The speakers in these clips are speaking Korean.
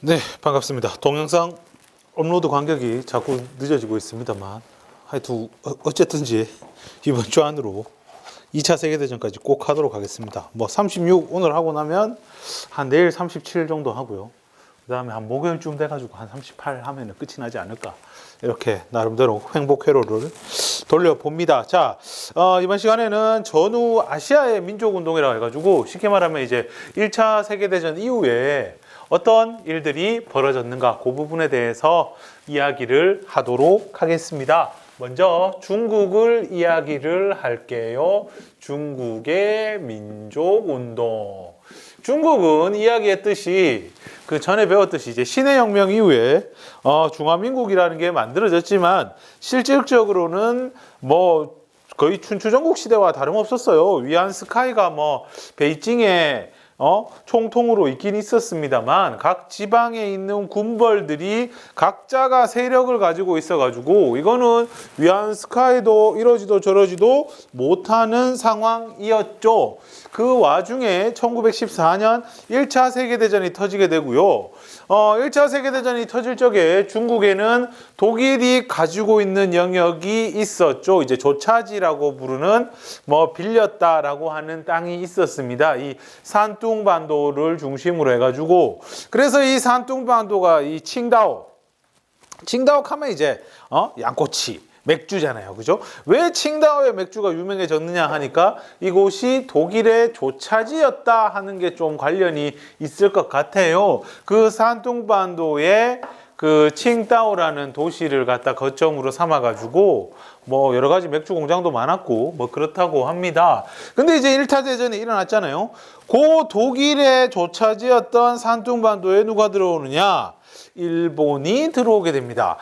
네, 반갑습니다. 동영상 업로드 간격이 자꾸 늦어지고 있습니다만 하여튼 어쨌든지 이번 주 안으로 2차 세계대전까지 꼭 하도록 하겠습니다. 뭐 36 오늘 하고 나면 한 내일 37 정도 하고요. 그 다음에 한 목요일쯤 돼가지고 한 38 하면은 끝이 나지 않을까. 이렇게 나름대로 횡복 회로를 돌려봅니다. 자, 이번 시간에는 전후 아시아의 민족운동이라고 해가지고 쉽게 말하면 이제 1차 세계대전 이후에 어떤 일들이 벌어졌는가 그 부분에 대해서 이야기를 하도록 하겠습니다. 먼저 중국을 이야기를 할게요. 중국의 민족운동. 중국은 이야기했듯이 그 전에 배웠듯이 이제 신해혁명 이후에 중화민국이라는 게 만들어졌지만 실질적으로는 뭐 거의 춘추전국 시대와 다름없었어요. 위안스카이가 뭐 베이징에 총통으로 있긴 있었습니다만 각 지방에 있는 군벌들이 각자가 세력을 가지고 있어가지고 이거는 위안스카이도 이러지도 저러지도 못하는 상황이었죠. 그 와중에 1914년 1차 세계대전이 터지게 되고요. 1차 세계대전이 터질 적에 중국에는 독일이 가지고 있는 영역이 있었죠. 이제 조차지라고 부르는 뭐 빌렸다라고 하는 땅이 있었습니다. 이 산둥반도를 중심으로 해가지고 그래서 이 산둥반도가 이 칭다오 하면 이제 양꼬치 맥주잖아요. 그죠? 왜 칭다오의 맥주가 유명해졌느냐 하니까 이곳이 독일의 조차지였다 하는 게 좀 관련이 있을 것 같아요. 그 산둥반도에 그 칭다오라는 도시를 갖다 거점으로 삼아가지고 뭐 여러 가지 맥주 공장도 많았고 뭐 그렇다고 합니다. 근데 이제 1차 대전이 일어났잖아요. 그 독일의 조차지였던 산둥반도에 누가 들어오느냐? 일본이 들어오게 됩니다.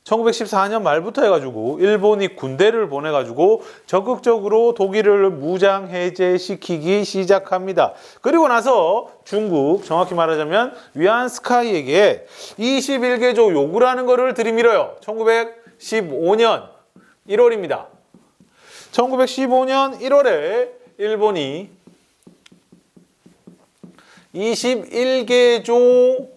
1914년 말부터 해가지고 일본이 군대를 보내가지고 적극적으로 독일을 무장 해제시키기 시작합니다. 그리고 나서 중국, 정확히 말하자면 위안스카이에게 21개조 요구라는 것을 들이밀어요. 1915년 1월입니다. 1915년 1월에 일본이 21개조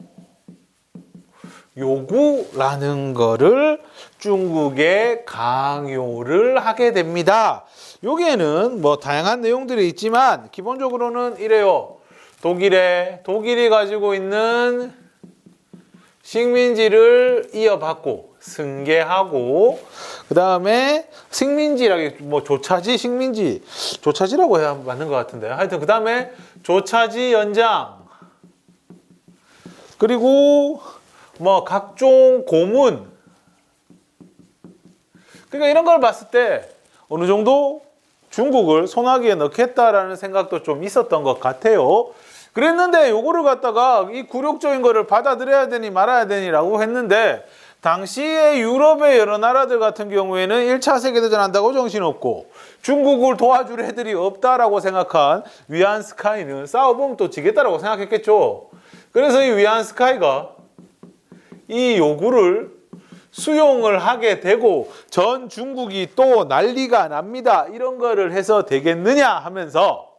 요구라는 거를 중국에 강요를 하게 됩니다. 여기에는 뭐 다양한 내용들이 있지만 기본적으로는 이래요. 독일이 가지고 있는 식민지를 이어받고 승계하고 그 다음에 식민지라기 뭐 조차지라고 해야 맞는 것 같은데 하여튼 그 다음에 조차지 연장 그리고 뭐 각종 고문 그러니까 이런 걸 봤을 때 어느 정도 중국을 손아귀에 넣겠다라는 생각도 좀 있었던 것 같아요. 그랬는데 요거를 갖다가 이 굴욕적인 거를 받아들여야 되니 말아야 되니라고 했는데 당시에 유럽의 여러 나라들 같은 경우에는 1차 세계대전 한다고 정신없고 중국을 도와줄 애들이 없다라고 생각한 위안스카이는 싸워보면 또 지겠다라고 생각했겠죠. 그래서 이 위안스카이가 이 요구를 수용을 하게 되고 전 중국이 또 난리가 납니다. 이런 거를 해서 되겠느냐 하면서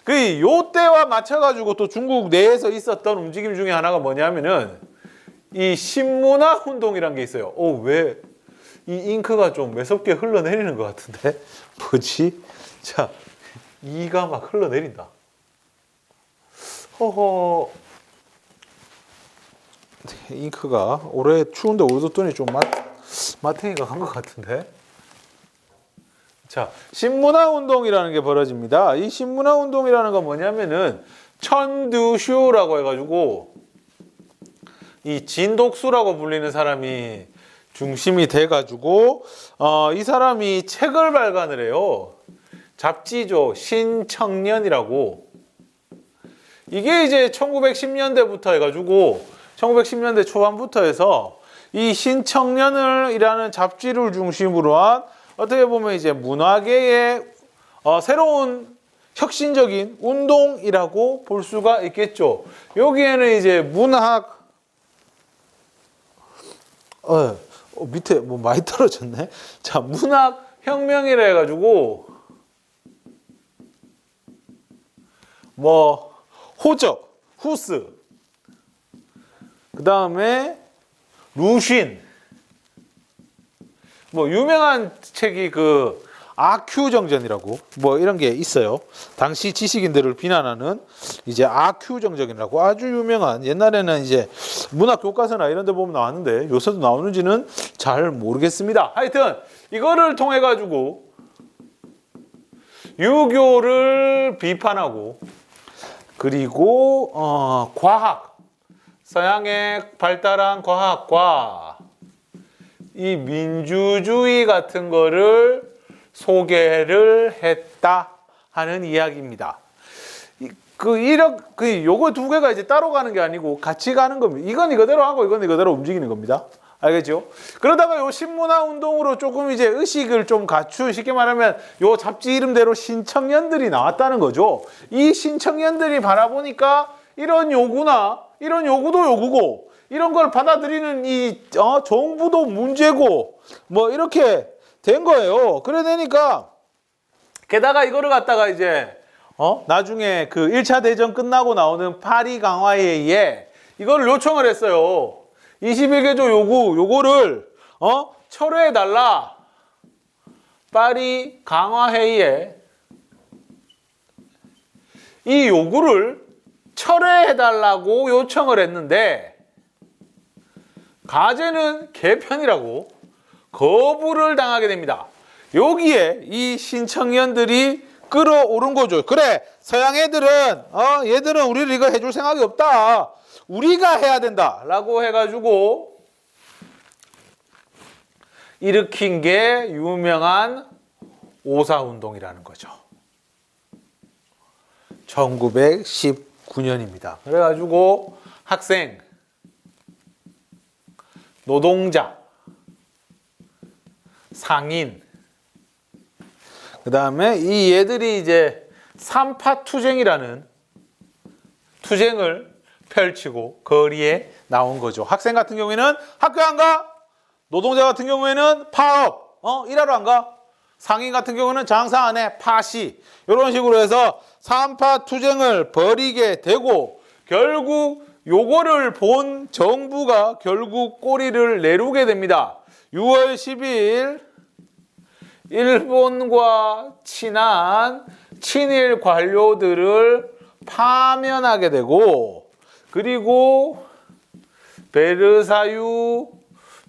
그 요때와 맞춰가지고 또 중국 내에서 있었던 움직임 중에 하나가 뭐냐면은 이 신문화 운동이란 게 있어요. 왜 이 잉크가 좀 매섭게 흘러내리는 것 같은데? 뭐지? 자, 이가 막 흘러내린다. 허허. 잉크가 올해 추운데 오래뒀더니 좀 마탱이가 간 것 같은데. 자, 신문화 운동이라는 게 벌어집니다. 이 신문화 운동이라는 건 뭐냐면은 천두슈라고 해가지고 이 진독수라고 불리는 사람이 중심이 돼가지고 이 사람이 책을 발간을 해요. 잡지죠. 신청년이라고. 이게 이제 1910년대부터 해가지고 1910년대 초반부터 해서 이 신청년이라는 잡지를 중심으로 한 어떻게 보면 이제 문화계의 새로운 혁신적인 운동이라고 볼 수가 있겠죠. 여기에는 이제 문학 밑에 뭐 많이 떨어졌네. 자, 문학 혁명이라 해가지고 뭐 호적, 후스 그 다음에 루쉰. 뭐 유명한 책이 그 아큐 정전이라고 뭐 이런 게 있어요. 당시 지식인들을 비난하는 이제 아큐 정전이라고 아주 유명한, 옛날에는 이제 문학 교과서나 이런 데 보면 나왔는데 요새도 나오는지는 잘 모르겠습니다. 하여튼 이거를 통해 가지고 유교를 비판하고, 그리고 과학, 서양의 발달한 과학과 이 민주주의 같은 거를 소개를 했다 하는 이야기입니다. 요거 두 개가 이제 따로 가는 게 아니고 같이 가는 겁니다. 이건 이거대로 하고 이건 이거대로 움직이는 겁니다. 알겠죠? 그러다가 요 신문화 운동으로 조금 이제 의식을 좀 갖추, 쉽게 말하면 요 잡지 이름대로 신청년들이 나왔다는 거죠. 이 신청년들이 바라보니까 이런 요구나, 이런 요구도 요구고, 이런 걸 받아들이는 이 정부도 문제고, 뭐 이렇게 된 거예요. 그래 되니까, 게다가 이거를 갖다가 이제 나중에 그 1차 대전 끝나고 나오는 파리 강화회의에 이걸 요청을 했어요. 21개조 요거를 철회해 달라. 파리 강화회의에 이 요구를 철회해 달라고 요청을 했는데 가제는 개편이라고 거부를 당하게 됩니다. 여기에 이 신청년들이 끌어오른 거죠. 그래, 서양 애들은 얘들은 우리를 이거 해줄 생각이 없다. 우리가 해야 된다 라고 해가지고 일으킨 게 유명한 오사운동이라는 거죠. 1919년입니다. 그래가지고 학생, 노동자, 상인, 그 다음에 이 얘들이 이제 삼파투쟁이라는 투쟁을 펼치고 거리에 나온 거죠. 학생 같은 경우에는 학교 안 가. 노동자 같은 경우에는 파업, 일하러 안 가. 상인 같은 경우는 장사 안 해, 파시. 이런 식으로 해서 삼파투쟁을 벌이게 되고, 결국 요거를 본 정부가 결국 꼬리를 내리게 됩니다. 6월 12일 일본과 친한 친일 관료들을 파면하게 되고, 그리고 베르사유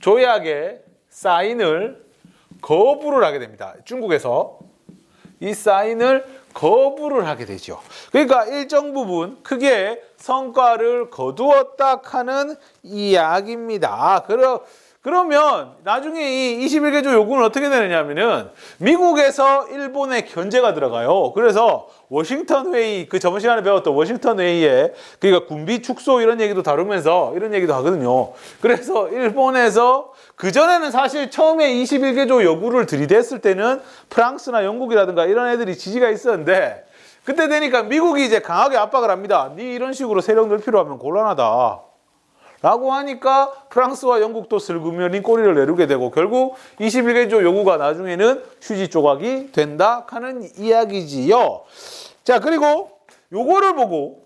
조약에 사인을 거부를 하게 됩니다. 중국에서 이 사인을 거부를 하게 되죠. 그러니까 일정 부분 크게 성과를 거두었다 하는 이야기입니다. 그러면 나중에 이 21개조 요구는 어떻게 되느냐면은 미국에서 일본의 견제가 들어가요. 그래서 워싱턴 회의, 그 저번 시간에 배웠던 워싱턴 회의에, 그러니까 군비 축소 이런 얘기도 다루면서 이런 얘기도 하거든요. 그래서 일본에서 그전에는 사실 처음에 21개조 요구를 들이댔을 때는 프랑스나 영국이라든가 이런 애들이 지지가 있었는데, 그때 되니까 미국이 이제 강하게 압박을 합니다. 네 이런 식으로 세력들 필요하면 곤란하다 라고 하니까 프랑스와 영국도 슬그머니 꼬리를 내리게 되고, 결국 21개조 요구가 나중에는 휴지 조각이 된다 하는 이야기지요. 자, 그리고 요거를 보고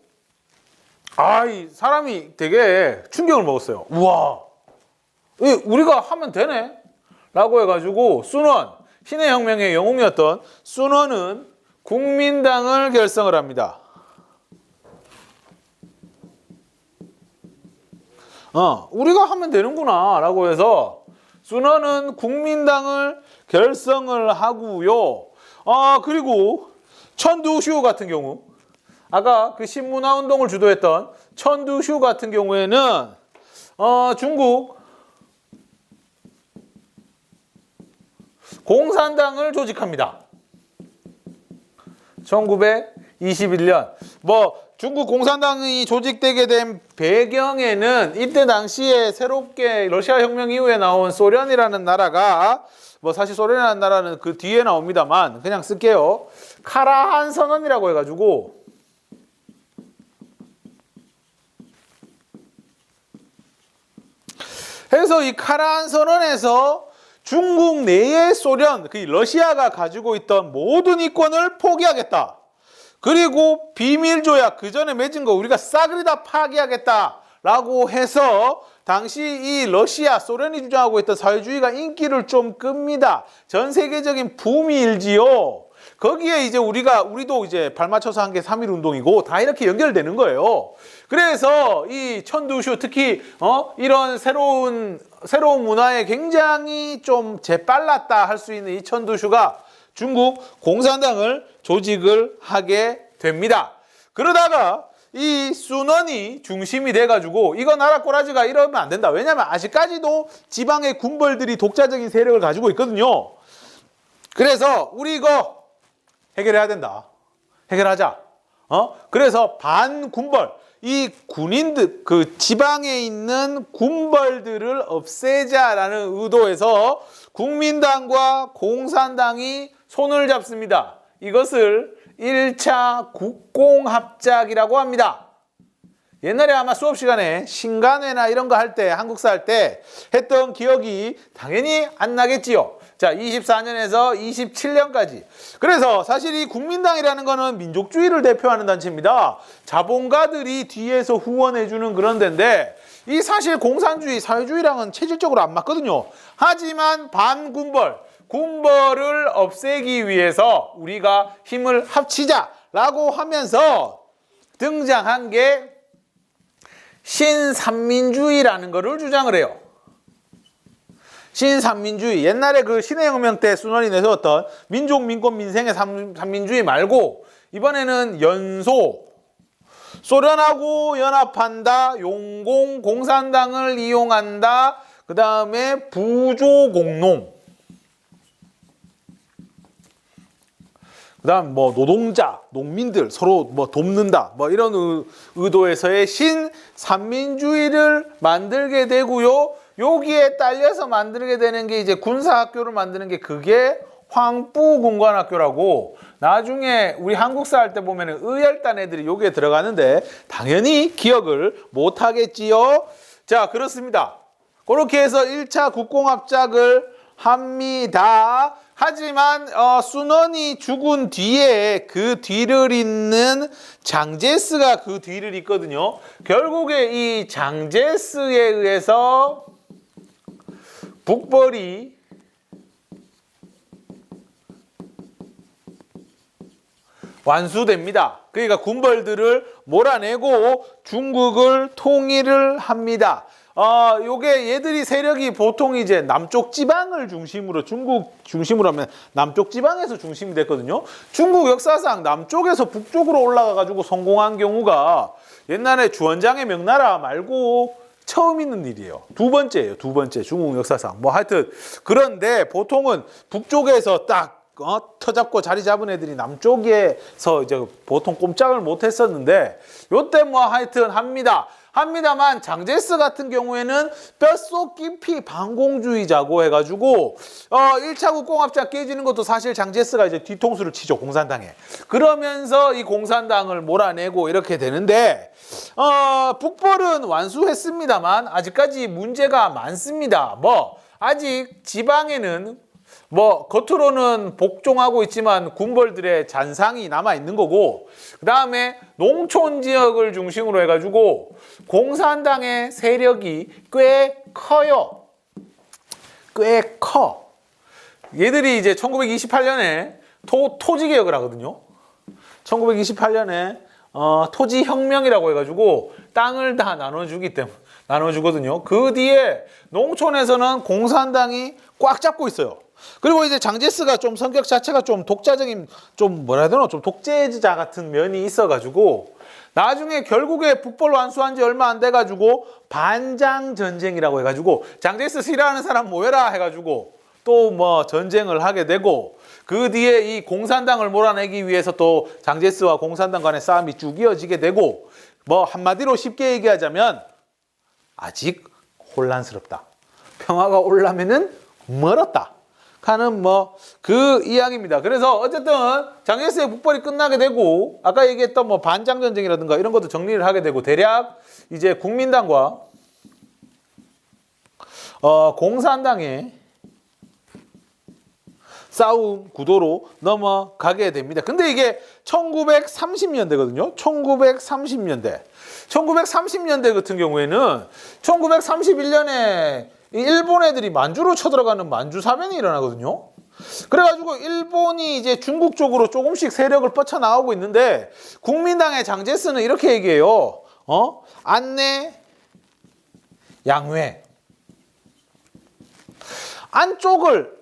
이 사람이 되게 충격을 먹었어요. 우와, 우리가 하면 되네 라고 해가지고 순원, 신의 혁명의 영웅이었던 순원은 국민당을 결성을 합니다. 우리가 하면 되는구나 라고 해서 순원은 국민당을 결성을 하고요. 그리고 천두슈 같은 경우, 아까 그 신문화 운동을 주도했던 천두슈 같은 경우에는 중국 공산당을 조직합니다. 1921년. 중국 공산당이 조직되게 된 배경에는 이때 당시에 새롭게 러시아 혁명 이후에 나온 소련이라는 나라가, 사실 소련이라는 나라는 그 뒤에 나옵니다만 그냥 쓸게요. 카라한 선언이라고 해가지고 해서 이 카라한 선언에서 중국 내의 소련, 그 러시아가 가지고 있던 모든 이권을 포기하겠다. 그리고 비밀조약, 그 전에 맺은 거 우리가 싸그리 다 파기하겠다 라고 해서 당시 이 러시아, 소련이 주장하고 있던 사회주의가 인기를 좀 끕니다. 전 세계적인 붐이 일지요. 거기에 이제 우리도 이제 발맞춰서 한 게 3.1 운동이고 다 이렇게 연결되는 거예요. 그래서 이 천두슈 특히 이런 새로운 문화에 굉장히 좀 재빨랐다 할 수 있는 이 천두슈가 중국 공산당을 조직을 하게 됩니다. 그러다가 이 순원이 중심이 돼가지고 이거 나라 꼬라지가 이러면 안 된다. 왜냐하면 아직까지도 지방의 군벌들이 독자적인 세력을 가지고 있거든요. 그래서 우리 이거 해결해야 된다. 해결하자. 그래서 반군벌, 이 군인들, 그 지방에 있는 군벌들을 없애자라는 의도에서 국민당과 공산당이 손을 잡습니다. 이것을 1차 국공합작이라고 합니다. 옛날에 아마 수업 시간에 신간회나 이런 거 할 때, 한국사 할 때 했던 기억이 당연히 안 나겠지요. 자, 24년에서 27년까지. 그래서 사실 이 국민당이라는 거는 민족주의를 대표하는 단체입니다. 자본가들이 뒤에서 후원해주는 그런 데인데, 이 사실 공산주의, 사회주의랑은 체질적으로 안 맞거든요. 하지만 군벌을 없애기 위해서 우리가 힘을 합치자라고 하면서 등장한 게 신삼민주의라는 거를 주장을 해요. 신삼민주의. 옛날에 그 신해혁명 때 순원이 내세웠던 민족, 민권, 민생의 삼민주의 말고 이번에는 소련하고 연합한다, 용공, 공산당을 이용한다, 그 다음에 부조공농, 그 다음 노동자, 농민들 서로 돕는다, 이런 의도에서의 신삼민주의를 만들게 되고요. 여기에 딸려서 만들게 되는 게 이제 군사학교를 만드는 게 그게 황부군관학교라고, 나중에 우리 한국사 할 때 보면은 의열단 애들이 여기에 들어가는데 당연히 기억을 못 하겠지요. 자, 그렇습니다. 그렇게 해서 1차 국공합작을 합니다. 하지만 순원이 죽은 뒤에 그 뒤를 잇는 장제스가 그 뒤를 잇거든요. 결국에 이 장제스에 의해서 북벌이 완수됩니다. 그러니까 군벌들을 몰아내고 중국을 통일을 합니다. 요게 얘들이 세력이 보통 이제 남쪽 지방을 중심으로, 중국 중심으로 하면 남쪽 지방에서 중심이 됐거든요. 중국 역사상 남쪽에서 북쪽으로 올라가가지고 성공한 경우가 옛날에 주원장의 명나라 말고 처음 있는 일이에요. 두 번째예요. 두 번째 중국 역사상. 하여튼 그런데 보통은 북쪽에서 딱 터잡고 자리 잡은 애들이 남쪽에서 이제 보통 꼼짝을 못 했었는데 요때 하여튼 합니다만 장제스 같은 경우에는 뼛속 깊이 반공주의자고 해가지고 1차 국공합작 깨지는 것도 사실 장제스가 이제 뒤통수를 치죠, 공산당에. 그러면서 이 공산당을 몰아내고 이렇게 되는데 북벌은 완수했습니다만 아직까지 문제가 많습니다. 아직 지방에는 겉으로는 복종하고 있지만 군벌들의 잔상이 남아있는 거고, 그 다음에 농촌 지역을 중심으로 해가지고 공산당의 세력이 꽤 커요. 꽤 커. 얘들이 이제 1928년에 토지개혁을 하거든요. 1928년에 토지혁명이라고 해가지고 땅을 다 나눠주거든요. 그 뒤에 농촌에서는 공산당이 꽉 잡고 있어요. 그리고 이제 장제스가 좀 성격 자체가 좀 독자적인, 좀 독재자 같은 면이 있어가지고 나중에 결국에 북벌 완수한 지 얼마 안 돼가지고 반장전쟁이라고 해가지고 장제스 싫어하는 사람 모여라 해가지고 또 전쟁을 하게 되고, 그 뒤에 이 공산당을 몰아내기 위해서 또 장제스와 공산당 간의 싸움이 쭉 이어지게 되고, 한마디로 쉽게 얘기하자면 아직 혼란스럽다. 평화가 오려면은 멀었다 하는 그 이야기입니다. 그래서 어쨌든 장제스의 북벌이 끝나게 되고 아까 얘기했던 반장전쟁이라든가 이런 것도 정리를 하게 되고, 대략 이제 국민당과 공산당의 싸움 구도로 넘어가게 됩니다. 근데 이게 1930년대거든요. 1930년대. 1930년대 같은 경우에는 1931년에 일본 애들이 만주로 쳐들어가는 만주사변이 일어나거든요. 그래가지고 일본이 이제 중국 쪽으로 조금씩 세력을 뻗쳐나가고 있는데 국민당의 장제스는 이렇게 얘기해요. 안내, 양회. 안쪽을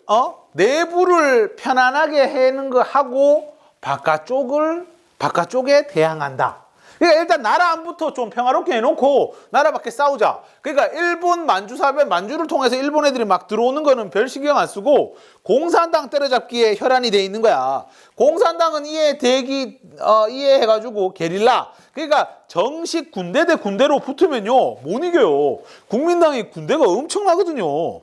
내부를 편안하게 해는 거 하고 바깥쪽에 대항한다. 그러니까 일단 나라 안부터 좀 평화롭게 해놓고 나라 밖에 싸우자. 그러니까 일본 만주사변, 만주를 통해서 일본 애들이 막 들어오는 거는 별 신경 안 쓰고 공산당 때려잡기에 혈안이 돼 있는 거야. 공산당은 이해해가지고 게릴라. 그러니까 정식 군대 대 군대로 붙으면요 못 이겨요. 국민당이 군대가 엄청나거든요.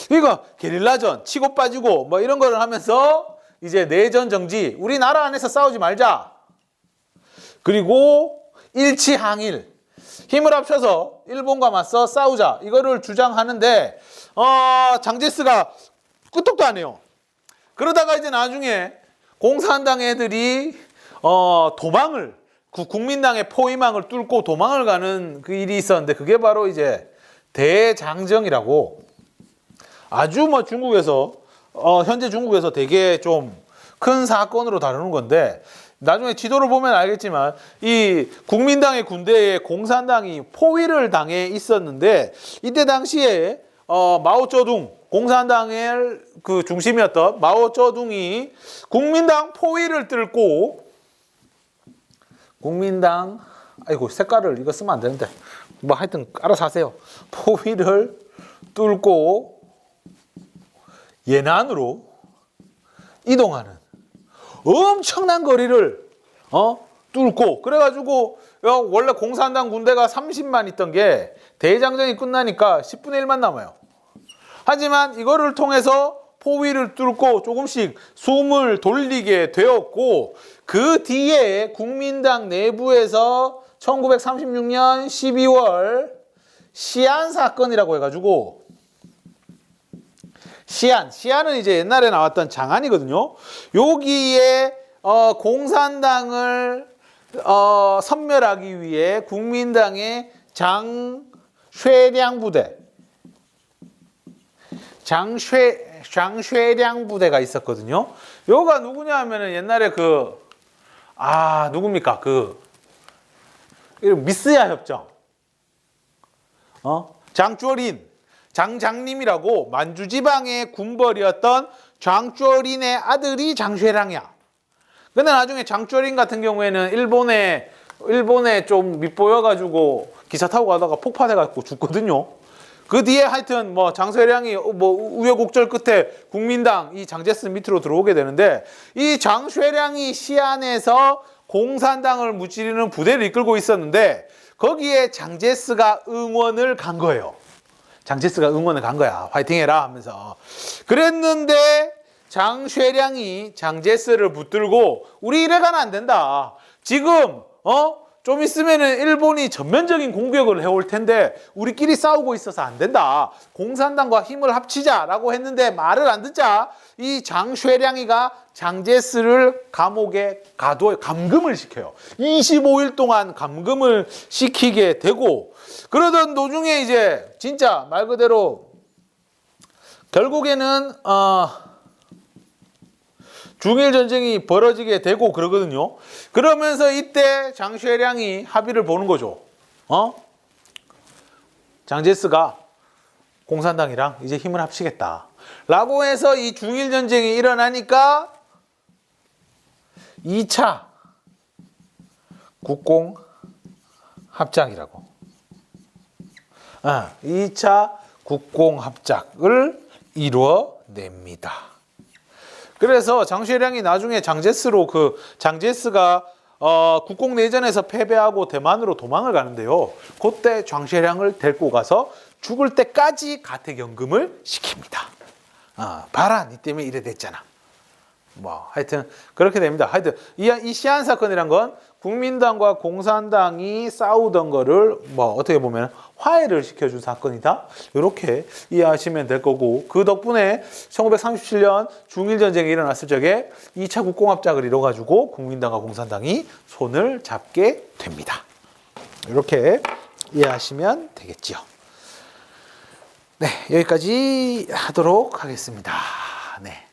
그러니까 게릴라전 치고 빠지고 뭐 이런 거를 하면서 이제 내전 정지, 우리나라 안에서 싸우지 말자. 그리고 일치항일, 힘을 합쳐서 일본과 맞서 싸우자, 이거를 주장하는데 장제스가 끄떡도 안 해요. 그러다가 이제 나중에 공산당 애들이 도망을, 국민당의 포위망을 뚫고 도망을 가는 그 일이 있었는데 그게 바로 이제 대장정이라고, 아주 뭐 중국에서 현재 중국에서 되게 좀 큰 사건으로 다루는 건데, 나중에 지도를 보면 알겠지만 이 국민당의 군대에 공산당이 포위를 당해 있었는데, 이때 당시에 마오쩌둥, 공산당의 그 중심이었던 마오쩌둥이 국민당 포위를 뚫고, 국민당, 아이고 색깔을 이거 쓰면 안 되는데 뭐 하여튼 알아서 하세요. 포위를 뚫고 예난으로 이동하는 엄청난 거리를 뚫고, 그래가지고 원래 공산당 군대가 30만 있던 게 대장정이 끝나니까 10분의 1만 남아요. 하지만 이거를 통해서 포위를 뚫고 조금씩 숨을 돌리게 되었고, 그 뒤에 국민당 내부에서 1936년 12월 시안 사건이라고 해가지고, 시안은 이제 옛날에 나왔던 장안이거든요. 여기에 공산당을 섬멸하기 위해 국민당의 장쉐량 부대가 있었거든요. 요가 누구냐 하면은 옛날에 누굽니까? 미스야 협정. 장장림이라고 만주지방의 군벌이었던 장쪼린의 아들이 장쉐량이야. 근데 나중에 장쪼린 같은 경우에는 일본에 좀 밑보여가지고 기차 타고 가다가 폭파돼가지고 죽거든요. 그 뒤에 하여튼 뭐 장쉐량이 우여곡절 끝에 국민당 이 장제스 밑으로 들어오게 되는데, 이 장쉐량이 시안에서 공산당을 무찌르는 부대를 이끌고 있었는데 거기에 장제스가 응원을 간 거예요. 장제스가 응원을 간 거야. 화이팅 해라 하면서. 그랬는데 장쉐량이 장제스를 붙들고 우리 이래 가면 안 된다. 지금 좀 있으면은 일본이 전면적인 공격을 해올 텐데 우리끼리 싸우고 있어서 안 된다. 공산당과 힘을 합치자라고 했는데 말을 안 듣자 이 장쉐량이가 장제스를 감옥에 감금을 시켜요. 25일 동안 감금을 시키게 되고, 그러던 도중에 이제 진짜 말 그대로 결국에는 중일 전쟁이 벌어지게 되고 그러거든요. 그러면서 이때 장쉐량이 합의를 보는 거죠. 장제스가 공산당이랑 이제 힘을 합치겠다 라고 해서 이 중일 전쟁이 일어나니까 2차 국공합작이라고, 2차 국공합작을 이루어냅니다. 그래서 장쉐량이 나중에 장제스가 국공내전에서 패배하고 대만으로 도망을 가는데요. 그때 장쉐량을 데리고 가서 죽을 때까지 가택연금을 시킵니다. 봐라, 니 때문에 이래 됐잖아. 뭐 하여튼 그렇게 됩니다. 하여튼 이 시안 사건이란 건 국민당과 공산당이 싸우던 거를 뭐 어떻게 보면 화해를 시켜준 사건이다. 이렇게 이해하시면 될 거고, 그 덕분에 1937년 중일전쟁이 일어났을 적에 2차 국공합작을 이뤄가지고 국민당과 공산당이 손을 잡게 됩니다. 이렇게 이해하시면 되겠지요. 네, 여기까지 하도록 하겠습니다. 네.